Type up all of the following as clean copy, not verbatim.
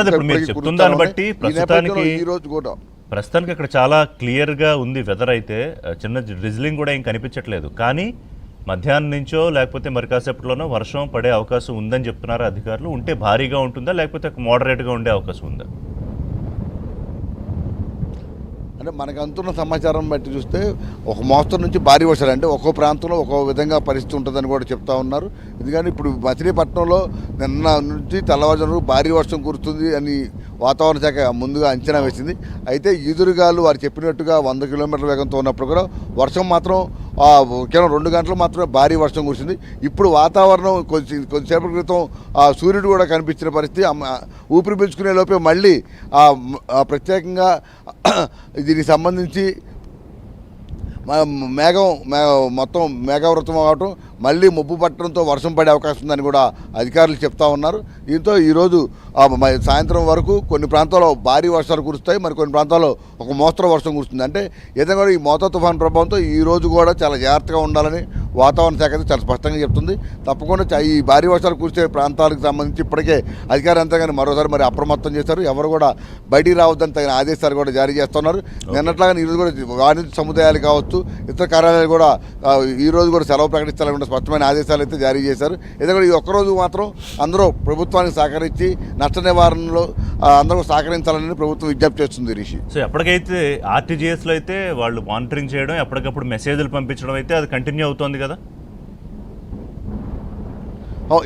అదే ఇప్పుడు మీరు చెప్తున్న దాన్ని బట్టి ప్రస్తుతానికి ఈ రోజు కూడా ప్రస్తుతానికి అక్కడ చాలా క్లియర్గా ఉంది వెదర్ అయితే చిన్న డ్రిజ్లింగ్ కూడా ఏం కనిపించట్లేదు. కానీ మధ్యాహ్నం నుంచో లేకపోతే మరి కాసేపట్లోనో వర్షం పడే అవకాశం ఉందని చెప్తున్నారు అధికారులు. ఉంటే భారీగా ఉంటుందా లేకపోతే మోడరేట్గా ఉండే అవకాశం ఉందా? అంటే మనకు అందుతున్న సమాచారం బట్టి చూస్తే ఒక మోస్తరు నుంచి భారీ వర్షాలు, అంటే ఒక్కో ప్రాంతంలో ఒక్కో విధంగా పరిస్థితి ఉంటుందని కూడా చెప్తా ఉన్నారు. ఎందుకంటే ఇప్పుడు మచిలీపట్నంలో నిన్న నుంచి తెల్లవారుజాము భారీ వర్షం కురుస్తుంది అని వాతావరణ శాఖ ముందుగా అంచనా వేసింది. అయితే ఈదురుగాలు వారు చెప్పినట్టుగా 100 కిలోమీటర్ల వేగంతో ఉన్నప్పుడు కూడా వర్షం మాత్రం కేవలం 2 గంటలు మాత్రమే భారీ వర్షం కురిసింది. ఇప్పుడు వాతావరణం కొద్దిసేపటి క్రితం సూర్యుడు కూడా కనిపించిన పరిస్థితి. ఊపిరి పీల్చుకునే లోపే మళ్ళీ ప్రత్యేకంగా దీనికి సంబంధించి మొత్తం మేఘావృతం అవటం, మళ్ళీ మబ్బు పట్టడంతో వర్షం పడే అవకాశం ఉందని కూడా అధికారులు చెప్తా ఉన్నారు. దీంతో ఈరోజు సాయంత్రం వరకు కొన్ని ప్రాంతాల్లో భారీ వర్షాలు కురుస్తాయి, మరి కొన్ని ప్రాంతాల్లో ఒక మోస్తరు వర్షం కురుస్తుంది. అంటే ఏదైనా కూడా ఈ మోతా తుఫాన్ ప్రభావంతో ఈ రోజు కూడా చాలా జాగ్రత్తగా ఉండాలని వాతావరణ శాఖ అయితే చాలా స్పష్టంగా చెప్తుంది. తప్పకుండా ఈ భారీ వర్షాలు కురిసే ప్రాంతాలకు సంబంధించి ఇప్పటికే అధికారులు అంతా కానీ మరోసారి మరి అప్రమత్తం చేశారు. ఎవరు కూడా బయటికి రావద్దని తగిన ఆదేశాలు కూడా జారీ చేస్తున్నారు. నిన్నట్లాగానే ఈరోజు కూడా వాణిజ్య సముదాయాలు కావచ్చు, ఇతర కార్యాలయాలు కూడా ఈరోజు కూడా సెలవు ప్రకటించాలని స్పష్టమైన ఆదేశాలు అయితే జారీ చేశారు. ఎందుకంటే ఈ ఒక్కరోజు మాత్రం అందరూ ప్రభుత్వానికి సహకరించి నష్ట నివారణలో అందరూ సహకరించాలని ప్రభుత్వం విజ్ఞప్తి చేస్తుంది. రిషి, సో ఎప్పటికైతే ఆర్టీజీఎస్లో అయితే వాళ్ళు మానిటరింగ్ చేయడం, ఎప్పటికప్పుడు మెసేజ్లు పంపించడం అయితే అది కంటిన్యూ అవుతోంది కదా?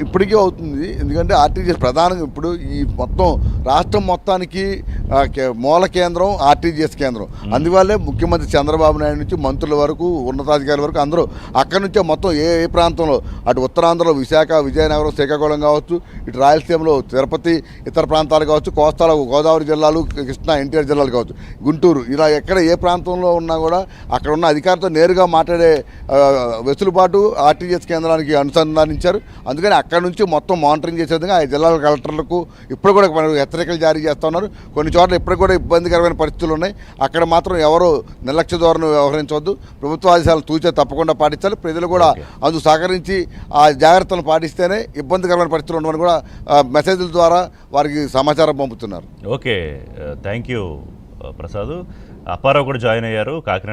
ఇప్పటికీ అవుతుంది. ఎందుకంటే ఆర్టీజీఎస్ ప్రధానంగా ఇప్పుడు ఈ మొత్తం రాష్ట్రం మొత్తానికి మూల కేంద్రం ఆర్టీజీఎస్ కేంద్రం. అందువల్లే ముఖ్యమంత్రి చంద్రబాబు నాయుడు నుంచి మంత్రుల వరకు ఉన్నతాధికారుల వరకు అందరూ అక్కడి నుంచే మొత్తం ఏ ప్రాంతంలో, అటు ఉత్తరాంధ్రలో విశాఖ, విజయనగరం, శ్రీకాకుళం కావచ్చు, ఇటు రాయలసీమలో తిరుపతి, ఇతర ప్రాంతాలు కావచ్చు, కోస్తాలో గోదావరి జిల్లాలు, కృష్ణా ఎన్టీఆర్ జిల్లాలు కావచ్చు, గుంటూరు, ఇలా ఎక్కడ ఏ ప్రాంతంలో ఉన్నా కూడా అక్కడ ఉన్న అధికారితో నేరుగా మాట్లాడే వెసులుబాటు ఆర్టీజీఎస్ కేంద్రానికి అనుసంధానించారు. అందుకని అక్కడ నుంచి మొత్తం మానిటరింగ్ చేసే విధంగా ఆ జిల్లాల కలెక్టర్లకు ఇప్పుడు కూడా హెచ్చరికలు జారీ చేస్తూ ఉన్నారు. కొన్ని చోట్ల ఇప్పటికి కూడా ఇబ్బందికరమైన పరిస్థితులు ఉన్నాయి. అక్కడ మాత్రం ఎవరు నిర్లక్ష్య ధోరణి వ్యవహరించవద్దు, ప్రభుత్వ ఆదేశాలు తూచే తప్పకుండా పాటించాలి. ప్రజలు కూడా అందుకు సహకరించి ఆ జాగ్రత్తలు పాటిస్తేనే ఇబ్బందికరమైన పరిస్థితులు ఉండవని కూడా మెసేజ్ల ద్వారా వారికి సమాచారం పంపుతున్నారు. Okay, thank you Prasad. Apparao కూడా జాయిన్ అయ్యారు కాకినాడ